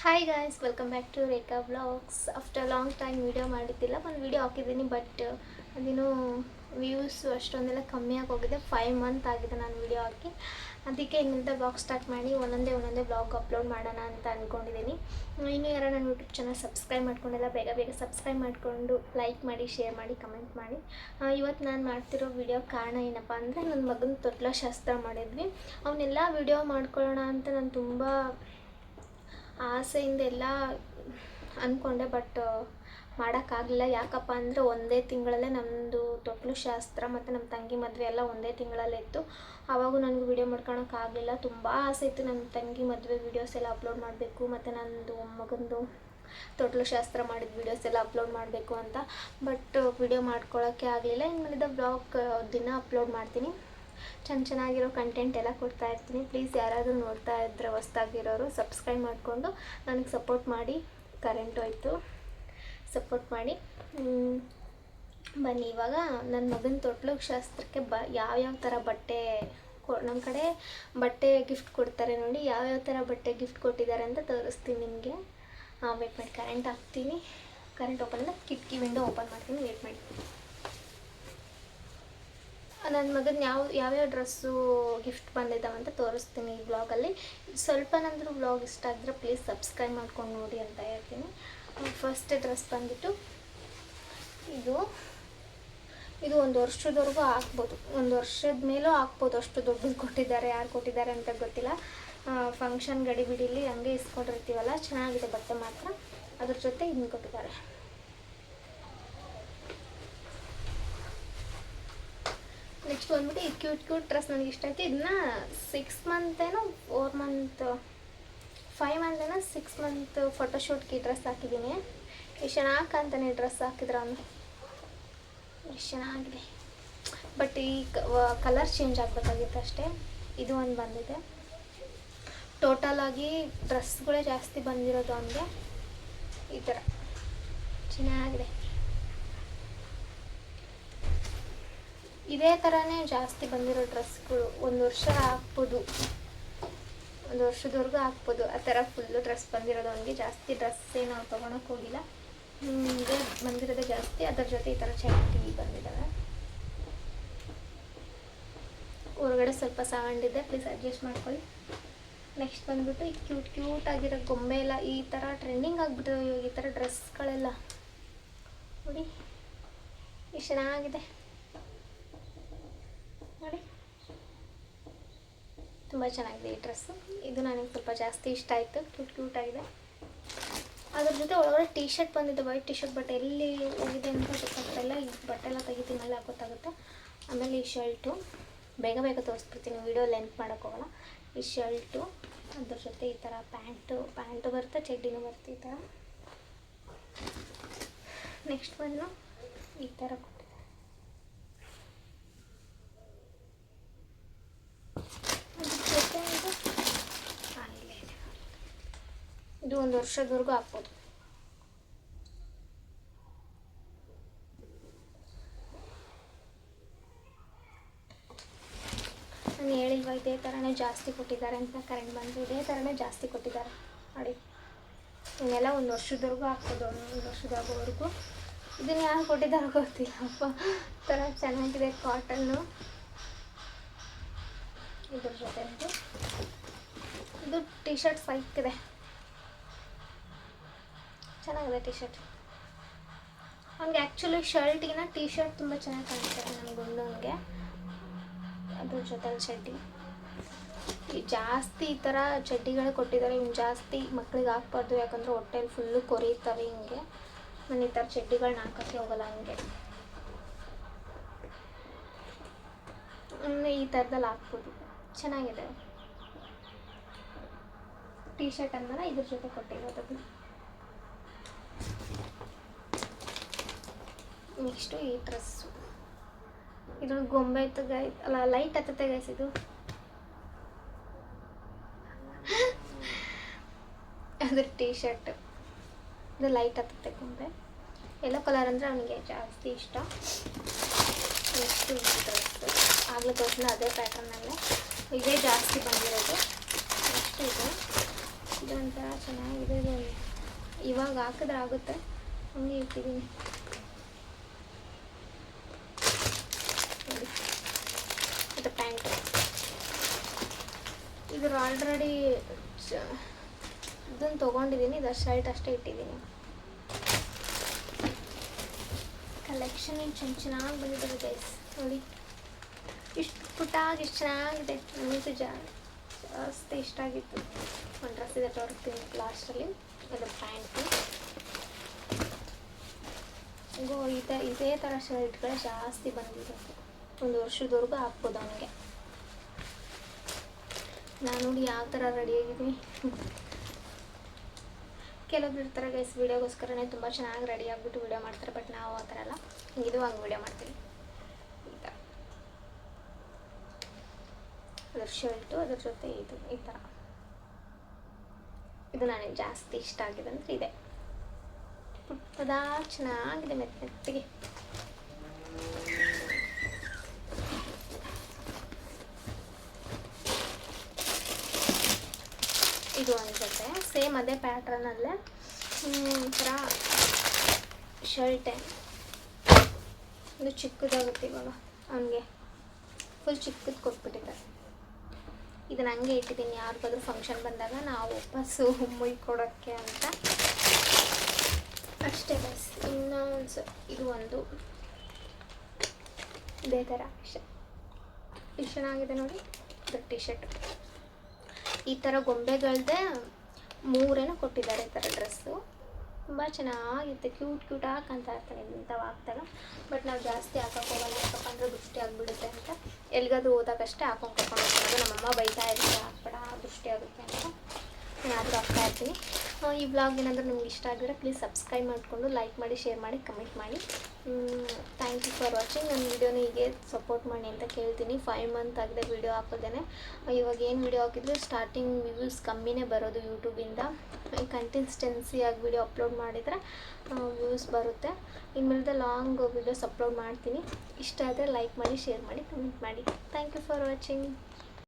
Hi guys, welcome back to Rekha vlogs. After long time video ಮಾಡಿದ್ದಿಲ್ಲ. ಒಂದು video ಹಾಕಿದ್ದೀನಿ, but ಅದೇನು ವ್ಯೂಸ್ ಅಷ್ಟೊಂದೆಲ್ಲ ಕಮ್ಮಿ ಆಗೋಗಿದೆ. 5 ಮಂತ್ ಆಗಿದೆ ನಾನು ವೀಡಿಯೋ ಹಾಕಿ. ಅದಕ್ಕೆ ಇನ್ನಿಂದ ಬ್ಲಾಗ್ ಸ್ಟಾರ್ಟ್ ಮಾಡಿ ಒಂದೊಂದೇ ಬ್ಲಾಗ್ ಅಪ್ಲೋಡ್ ಮಾಡೋಣ ಅಂತ ಅಂದ್ಕೊಂಡಿದ್ದೀನಿ. ಇನ್ನೂ ಯಾರು ನನ್ನ ಯೂಟ್ಯೂಬ್ ಚಾನಲ್ ಸಬ್ಸ್ಕ್ರೈಬ್ ಮಾಡ್ಕೊಂಡಿಲ್ಲ, ಬೇಗ ಸಬ್ಸ್ಕ್ರೈಬ್ ಮಾಡಿಕೊಂಡು ಲೈಕ್ ಮಾಡಿ, ಶೇರ್ ಮಾಡಿ, ಕಮೆಂಟ್ ಮಾಡಿ. ಇವತ್ತು ನಾನು ಮಾಡ್ತಿರೋ ವೀಡಿಯೋ ಕಾರಣ ಏನಪ್ಪ ಅಂದರೆ, ನನ್ನ ಮಗನ ತೊಟ್ಲ ಶಾಸ್ತ್ರ ಮಾಡಿದ್ವಿ. ಅವನ್ನೆಲ್ಲ ವೀಡಿಯೋ ಮಾಡ್ಕೊಳ್ಳೋಣ ಅಂತ ನಾನು ತುಂಬ ಆಸೆಯಿಂದ ಎಲ್ಲ ಅಂದ್ಕೊಂಡೆ, ಬಟ್ ಮಾಡೋಕ್ಕಾಗಲಿಲ್ಲ. ಯಾಕಪ್ಪ ಅಂದರೆ ಒಂದೇ ತಿಂಗಳಲ್ಲೇ ನಮ್ಮದು ತೊಟ್ಲು ಶಾಸ್ತ್ರ ಮತ್ತು ನಮ್ಮ ತಂಗಿ ಮದುವೆ ಎಲ್ಲ ಒಂದೇ ತಿಂಗಳಲ್ಲೇ ಇತ್ತು. ಆವಾಗೂ ನನಗೆ ವೀಡಿಯೋ ಮಾಡ್ಕೊಳಕ್ಕಾಗಲಿಲ್ಲ. ತುಂಬ ಆಸೆ ಇತ್ತು ನನ್ನ ತಂಗಿ ಮದುವೆ ವೀಡಿಯೋಸ್ ಎಲ್ಲ ಅಪ್ಲೋಡ್ ಮಾಡಬೇಕು, ಮತ್ತು ನನ್ನದು ಮಗಂದು ತೊಟ್ಲು ಶಾಸ್ತ್ರ ಮಾಡಿದ ವೀಡಿಯೋಸ್ ಎಲ್ಲ ಅಪ್ಲೋಡ್ ಮಾಡಬೇಕು ಅಂತ. ಬಟ್ ವೀಡಿಯೋ ಮಾಡ್ಕೊಳ್ಳೋಕ್ಕೆ ಆಗಲಿಲ್ಲ. ಇನ್ಮೇಲಿಂದ ಬ್ಲಾಗ್ ದಿನ ಅಪ್ಲೋಡ್ ಮಾಡ್ತೀನಿ. ಚೆನ್ನಾಗಿರೋ ಕಂಟೆಂಟ್ ಎಲ್ಲ ಕೊಡ್ತಾ ಇರ್ತೀನಿ. ಪ್ಲೀಸ್ ಯಾರಾದರೂ ನೋಡ್ತಾ ಇದ್ದರೆ ಹೊಸ್ದಾಗಿರೋರು ಸಬ್ಸ್ಕ್ರೈಬ್ ಮಾಡಿಕೊಂಡು ನನಗೆ ಸಪೋರ್ಟ್ ಮಾಡಿ. ಕರೆಂಟ್ ಹೋಯ್ತು, ಸಪೋರ್ಟ್ ಮಾಡಿ. ಬನ್ನಿ, ಇವಾಗ ನನ್ನ ಮಗನ ತೊಟ್ಲು ಶಾಸ್ತ್ರಕ್ಕೆ ಯಾವ್ಯಾವ ಥರ ಬಟ್ಟೆ ನಮ್ಮ ಕಡೆ ಬಟ್ಟೆ ಗಿಫ್ಟ್ ಕೊಡ್ತಾರೆ ನೋಡಿ. ಯಾವ್ಯಾವ ಥರ ಬಟ್ಟೆ ಗಿಫ್ಟ್ ಕೊಟ್ಟಿದ್ದಾರೆ ಅಂತ ತೋರಿಸ್ತೀನಿ ನಿಮಗೆ. ವೇಟ್ ಮಾಡಿ, ಕರೆಂಟ್ ಹಾಕ್ತೀನಿ. ಕರೆಂಟ್ ಓಪನ್ ಅಂದರೆ ಕಿಟಕಿ ವಿಂಡೋ ಓಪನ್ ಮಾಡ್ತೀನಿ. ವೇಟ್ ಮಾಡಿ. ನನ್ನ ಮಗನ ಯಾವ್ಯಾವ ಡ್ರೆಸ್ಸು ಗಿಫ್ಟ್ ಬಂದಿದ್ದಾವಂತ ತೋರಿಸ್ತೀನಿ ಈ ಬ್ಲಾಗಲ್ಲಿ. ಸ್ವಲ್ಪನಾದರೂ ಬ್ಲಾಗ್ ಇಷ್ಟ ಆಗಿದ್ರೆ ಪ್ಲೀಸ್ ಸಬ್ಸ್ಕ್ರೈಬ್ ಮಾಡ್ಕೊಂಡು ನೋಡಿ ಅಂತ ಹೇಳ್ತೀನಿ. ಫಸ್ಟ್ ಡ್ರೆಸ್ ಬಂದುಬಿಟ್ಟು ಇದು 1 ವರ್ಷದವರೆಗೂ ಹಾಕ್ಬೋದು, 1 ವರ್ಷದ ಮೇಲೂ ಹಾಕ್ಬೋದು. ಅಷ್ಟು ದೊಡ್ಡದು ಕೊಟ್ಟಿದ್ದಾರೆ. ಯಾರು ಕೊಟ್ಟಿದ್ದಾರೆ ಅಂತ ಗೊತ್ತಿಲ್ಲ. ಫಂಕ್ಷನ್ ಗಡಿಬಿಡಿಲಿ ಹಂಗೆ ಇಸ್ಕೊಂಡಿರ್ತೀವಲ್ಲ, ಚೆನ್ನಾಗಿದೆ ಬಟ್ಟೆ ಮಾತ್ರ. ಅದ್ರ ಜೊತೆ ಇನ್ನು ಕೊಟ್ಟಿದ್ದಾರೆ. ನೆಕ್ಸ್ಟ್ ಬಂದ್ಬಿಟ್ಟು ಈ ಕ್ಯೂಟ್ ಡ್ರೆಸ್ ನನಗೆ ಇಷ್ಟ ಆಯಿತು. ಇದನ್ನ 6 ಮಂತ್ ಏನೋ 4 ಮಂತ್ 5 ಮಂತ್ ಏನೋ 6 ಮಂತ್ ಫೋಟೋಶೂಟ್ಗೆ ಈ ಡ್ರೆಸ್ ಹಾಕಿದ್ದೀನಿ. ಎಷ್ಟು ಚೆನ್ನಾಗಿ ಕಾಣ್ತಾನೆ ಡ್ರೆಸ್ ಹಾಕಿದ್ರೆ ಅವನು, ಎಷ್ಟು ಚೆನ್ನಾಗಿದೆ. ಬಟ್ ಈ ಕಲರ್ ಚೇಂಜ್ ಆಗಬೇಕಾಗಿತ್ತು ಅಷ್ಟೇ. ಇದು ಒಂದು ಬಂದಿದೆ. ಟೋಟಲಾಗಿ ಡ್ರೆಸ್ಗಳೇ ಜಾಸ್ತಿ ಬಂದಿರೋದು ಅವನಿಗೆ. ಈ ಥರ ಚೆನ್ನಾಗಿದೆ. ಇದೇ ಥರನೇ ಜಾಸ್ತಿ ಬಂದಿರೋ ಡ್ರೆಸ್ಗಳು 1 ವರ್ಷ ಹಾಕ್ಬೋದು, 1 ವರ್ಷದವರೆಗೂ ಹಾಕ್ಬೋದು. ಆ ಥರ ಫುಲ್ಲು ಡ್ರೆಸ್ ಬಂದಿರೋದು ಅವನಿಗೆ. ಜಾಸ್ತಿ ಡ್ರೆಸ್ಸೇ ನಾವು ತೊಗೊಳಕ್ಕೆ ಹೋಗಿಲ್ಲ, ಇದೇ ಬಂದಿರೋದೇ ಜಾಸ್ತಿ. ಅದರ ಜೊತೆ ಈ ಥರ ಚಡ್ಡಿ ಬಂದಿದ್ದಾವೆ. ಹೊರಗಡೆ ಸ್ವಲ್ಪ ಸೌಂಡ್ ಇದೆ, ಪ್ಲೀಸ್ ಅಡ್ಜಸ್ಟ್ ಮಾಡ್ಕೊಳ್ಳಿ. ನೆಕ್ಸ್ಟ್ ಬಂದ್ಬಿಟ್ಟು ಈ ಕ್ಯೂಟ್ ಆಗಿರೋ ಗೊಂಬೆ ಎಲ್ಲ ಈ ಥರ ಟ್ರೆಂಡಿಂಗ್ ಆಗಿಬಿಟ್ಟಿದೆ ಇವಾಗ. ಈ ಥರ ಡ್ರೆಸ್ಗಳೆಲ್ಲ ನೋಡಿ ಎಷ್ಟು ಚೆನ್ನಾಗಿದೆ ನೋಡಿ, ತುಂಬ ಚೆನ್ನಾಗಿದೆ ಈ ಡ್ರೆಸ್ಸು. ಇದು ನನಗೆ ಸ್ವಲ್ಪ ಜಾಸ್ತಿ ಇಷ್ಟ ಆಯಿತು, ಕ್ಯೂಟ್ ಆಗಿದೆ. ಅದ್ರ ಜೊತೆ ಒಳಗಡೆ ಟೀ ಶರ್ಟ್ ಬಂದಿದೆ, ವೈಟ್ ಟೀ ಶರ್ಟ್. ಬಟ್ ಎಲ್ಲಿ ಹೋಗಿದೆ ಅಂತ ಗೊತ್ತಾಗ್ತಾಯಿಲ್ಲ. ಈ ಬಟ್ಟೆ ಎಲ್ಲ ತೆಗಿತೀನಲ್ಲ ಗೊತ್ತಾಗುತ್ತೆ. ಆಮೇಲೆ ಈ ಶರ್ಟು ಬೇಗ ತೋರಿಸ್ಬಿಡ್ತೀನಿ, ವೀಡಿಯೋ ಲೆಂತ್ ಮಾಡೋಕ್ಕೋಗಲ್ಲ. ಈ ಶರ್ಟು, ಅದ್ರ ಜೊತೆ ಈ ಥರ ಪ್ಯಾಂಟು ಬರುತ್ತೆ, ಚಡ್ಡಿನೂ ಬರುತ್ತೆ ಈ ಥರ. ನೆಕ್ಸ್ಟ್ ಬಂದು ಈ ಥರ ಇದು 1 ವರ್ಷದವರೆಗೂ ಹಾಕ್ಬೋದು. ನಾನು ಹೇಳಿಲ್ವ ಇದೇ ಥರನೇ ಜಾಸ್ತಿ ಕೊಟ್ಟಿದ್ದಾರೆ ಅಂತ. ಕರೆಂಟ್ ಬಂದು ಇದೇ ಥರನೇ ಜಾಸ್ತಿ ಕೊಟ್ಟಿದ್ದಾರೆ ನೋಡಿ. ಇವನ್ನೆಲ್ಲ 1 ವರ್ಷದವರೆಗೂ ಹಾಕ್ಬೋದು, 1 ವರ್ಷದಾಗೋವರೆಗೂ. ಇದನ್ನು ಯಾರು ಕೊಟ್ಟಿದ್ದಾರೋ ಗೊತ್ತಿಲ್ಲಪ್ಪ. ಥರ ಚೆನ್ನಾಗಿದೆ, ಕಾಟನ್ನು. ಇದ್ರ ಜೊತೆ ಇದು ಟೀ ಶರ್ಟ್ ಸೈಕಿದೆ, ಚೆನ್ನಾಗಿದೆ ಟೀ ಶರ್ಟ್. ಅವ್ನಿಗೆ ಆ್ಯಕ್ಚುಲಿ ಶರ್ಟಿಗಿನ ಟೀ ಶರ್ಟ್ ತುಂಬ ಚೆನ್ನಾಗಿ ಕಾಣಿಸ್ತಾರೆ ನನಗೆ. ಅದ್ರ ಜೊತೆ ಚಡ್ಡಿ ಜಾಸ್ತಿ ಈ ಥರ ಚಡ್ಡಿಗಳೇ ಕೊಟ್ಟಿದ್ದಾರೆ. ಇನ್ನು ಜಾಸ್ತಿ ಮಕ್ಳಿಗೆ ಹಾಕ್ಬಾರ್ದು, ಯಾಕಂದರೆ ಹೊಟ್ಟೆಲಿ ಫುಲ್ಲು ಕೊರಿತವೆ ಹಿಂಗೆ. ನಾನು ಈ ಥರ ಚಡ್ಡಿಗಳನ್ನ ಹಾಕೋಕ್ಕೆ ಹೋಗಲ್ಲ ಹಂಗೆ. ಈ ಥರದಲ್ಲಿ ಹಾಕ್ಬೋದು, ಚೆನ್ನಾಗಿದೆ. ಟೀ ಶರ್ಟ್ ಅಂದ್ರೆ ಇದ್ರ ಜೊತೆ ಕೊಟ್ಟಿರೋದು. ನೆಕ್ಸ್ಟು ಈ ಡ್ರೆಸ್ಸು, ಇದು ಗೊಂಬೆ ಇತ್ತು ಅಲ್ಲ, ಲೈಟ್ ಹತ್ತತ್ತೆ ಗೈಸ್. ಇದು ಅದ್ರ ಟೀ ಶರ್ಟ್, ಇದು ಲೈಟ್ ಹತ್ತತ್ತೆ ಗೊಂಬೆ. ಯೆಲ್ಲೋ ಕಲರ್ ಅಂದರೆ ಅವನಿಗೆ ಜಾಸ್ತಿ ಇಷ್ಟ. ನೆಕ್ಸ್ಟು ಈ ಡ್ರೆಸ್ಸು ಆಗಲೇ ತೋರಿಸಿದ ಅದೇ ಪ್ಯಾಟರ್ನಲ್ಲೇ ಇದೇ ಜಾಸ್ತಿ ಬಂದಿರೋದು. ನೆಕ್ಸ್ಟ್ ಇದು ಇದೊಂಥರ ಚೆನ್ನಾಗಿದೆ. ಇದು ಇವಾಗ ಹಾಕಿದ್ರೆ ಆಗುತ್ತೆ, ಹಂಗೆ ಇಟ್ಟಿದ್ದೀನಿ ನೋಡಿ. ಇದು ಪ್ಯಾಂಟ್, ಇದ್ರ ಆಲ್ರೆಡಿ ಇದನ್ನು ತೊಗೊಂಡಿದ್ದೀನಿ, ಇದು ಶರ್ಟ್ ಅಷ್ಟೇ ಇಟ್ಟಿದ್ದೀನಿ. ಕಲೆಕ್ಷನ್ ಚೆನ್ನಾಗಿ ಬಂದಿದ್ದಾರೆ ಗೈಸ್ ನೋಡಿ. ಇಷ್ಟು ಪುಟ್ಟಾಗಿ ಇಷ್ಟು ಚೆನ್ನಾಗಿದೆ. ನನಗಂತೂ ಜಾಸ್ತಿ ಇಷ್ಟ ಆಗಿತ್ತು. ಒಂದು ಡ್ರೆಸ್ ಇದೆ ತೋರಿಸ್ತೀನಿ ಲಾಸ್ಟಲ್ಲಿ. ಅದು ಪ್ಯಾಂಟು. ಇದೇ ಥರ ಶರ್ಟ್ಗಳೇ ಜಾಸ್ತಿ ಬಂದಿರೋದು. ಒಂದು ವರ್ಷದವರೆಗೂ ಹಾಕ್ಬೋದು ಅವನಿಗೆ. ನಾನು ನೋಡಿ ಯಾವ ಥರ ರೆಡಿಯಾಗಿದ್ದೀನಿ. ಕೆಲವೊಬ್ರು ಇರ್ತಾರೆ ಗೈಸ್ ವೀಡಿಯೋಗೋಸ್ಕರನೇ ತುಂಬ ಚೆನ್ನಾಗಿ ರೆಡಿ ಆಗಿಬಿಟ್ಟು ವೀಡಿಯೋ ಮಾಡ್ತಾರೆ. ಬಟ್ ನಾವು ಆ ಥರ ಅಲ್ಲ, ಇದು ಹಂಗೆ ವೀಡಿಯೋ ಮಾಡ್ತೀವಿ. ಈ ಥರ ಅದ್ರ ಶರ್ಟು, ಅದ್ರ ಜೊತೆ ಇದು ಈ ಥರ. ಇದು ನನಗೆ ಜಾಸ್ತಿ ಇಷ್ಟ ಆಗಿದೆ ಅಂದರೆ ಇದೆ. ಪುಟ್ಟದಾಗಿ ಚೆನ್ನಾಗಿದೆ, ಮೆತ್ತಿಗೆ. ಇದು ಅನಿಸುತ್ತೆ ಸೇಮ್ ಅದೇ ಪ್ಯಾಟ್ರನಲ್ಲೇ ಒಂಥರ ಶರ್ಟೆ. ಇದು ಚಿಕ್ಕದಾಗುತ್ತೆ ಇವಾಗ, ಅವನಿಗೆ ಫುಲ್ ಚಿಕ್ಕದು ಕೊಟ್ಬಿಟ್ಟಿದ್ದಾರೆ. ಇದನ್ನು ಹಂಗೆ ಇಟ್ಟಿದ್ದೀನಿ, ಯಾರಿಗಾದ್ರೂ ಫಂಕ್ಷನ್ ಬಂದಾಗ ನಾವು ವಾಪಸ್ಸು ಮುಯ್ಕೊಡೋಕ್ಕೆ ಅಂತ ಅಷ್ಟೇ ಬಸ್. ಇನ್ನೊಂದು ಇದು ಒಂದು ಇದೇ ಥರ ಇಷ್ಟ ಚೆನ್ನಾಗಿದೆ ನೋಡಿ. ಇದು ಟಿ ಶರ್ಟ್ ಈ ಥರ ಗೊಂಬೆಗಳದ್ದೇ 3 ಕೊಟ್ಟಿದ್ದಾರೆ. ಈ ಥರ ಡ್ರೆಸ್ಸು ತುಂಬ ಚೆನ್ನಾಗಿರುತ್ತೆ, ಕ್ಯೂಟಾಗಿ ಕಾಣ್ತಾ ಇರ್ತಾನೆ ಇಂಥವು ಹಾಕ್ದಾಗ. ಬಟ್ ನಾವು ಜಾಸ್ತಿ ಹಾಕೋಕ್ಕೋಗಲ್ಲ, ಯಾಕಪ್ಪ ಅಂದರೆ ದೃಷ್ಟಿ ಆಗಿಬಿಡುತ್ತೆ ಅಂತ. ಎಲ್ಲಿಗಾದ್ರೂ ಹೋದಾಗಷ್ಟೇ ಹಾಕೊಂಡು ಕರ್ಕೊಂಡು ಹೋಗ್ತಾರೆ. ನಮ್ಮಮ್ಮ ಬೈತಾ ಇರ್ತಾರೆ ಹಾಕ್ಬೇಡ ದೃಷ್ಟಿ ಆಗುತ್ತೆ ಅಂತ. ನಾನಾದರೂ ಹಾಕ್ತಾ ಇರ್ತೀನಿ. ಈ ವ್ಲಾಗ್ ಏನಾದರೂ ನಿಮ್ಗೆ ಇಷ್ಟ ಆಗಿದ್ರೆ ಪ್ಲೀಸ್ ಸಬ್ಸ್ಕ್ರೈಬ್ ಮಾಡಿಕೊಂಡು ಲೈಕ್ ಮಾಡಿ, ಶೇರ್ ಮಾಡಿ, ಕಮೆಂಟ್ ಮಾಡಿ. Thank you for watching. ನನ್ನ ವೀಡಿಯೋನ ಹೀಗೆ ಸಪೋರ್ಟ್ ಮಾಡಿ ಅಂತ ಕೇಳ್ತೀನಿ. 5 ಮಂತ್ ಆಗಿದೆ ವೀಡಿಯೋ ಹಾಕೋದೇನೆ. ಇವಾಗ ಏನು ವೀಡಿಯೋ ಹಾಕಿದ್ರೆ ಸ್ಟಾರ್ಟಿಂಗ್ ವ್ಯೂಸ್ ಕಮ್ಮಿನೇ ಬರೋದು ಯೂಟ್ಯೂಬಿಂದ. ಕನ್ಸಿಸ್ಟೆನ್ಸಿಯಾಗಿ ವೀಡಿಯೋ ಅಪ್ಲೋಡ್ ಮಾಡಿದರೆ ವ್ಯೂಸ್ ಬರುತ್ತೆ. ಇನ್ಮೇಲೆ ಲಾಂಗ್ ವೀಡಿಯೋಸ್ ಅಪ್ಲೋಡ್ ಮಾಡ್ತೀನಿ. ಇಷ್ಟ ಆದರೆ ಲೈಕ್ ಮಾಡಿ, ಶೇರ್ ಮಾಡಿ, ಕಮೆಂಟ್ ಮಾಡಿ. Thank you for watching.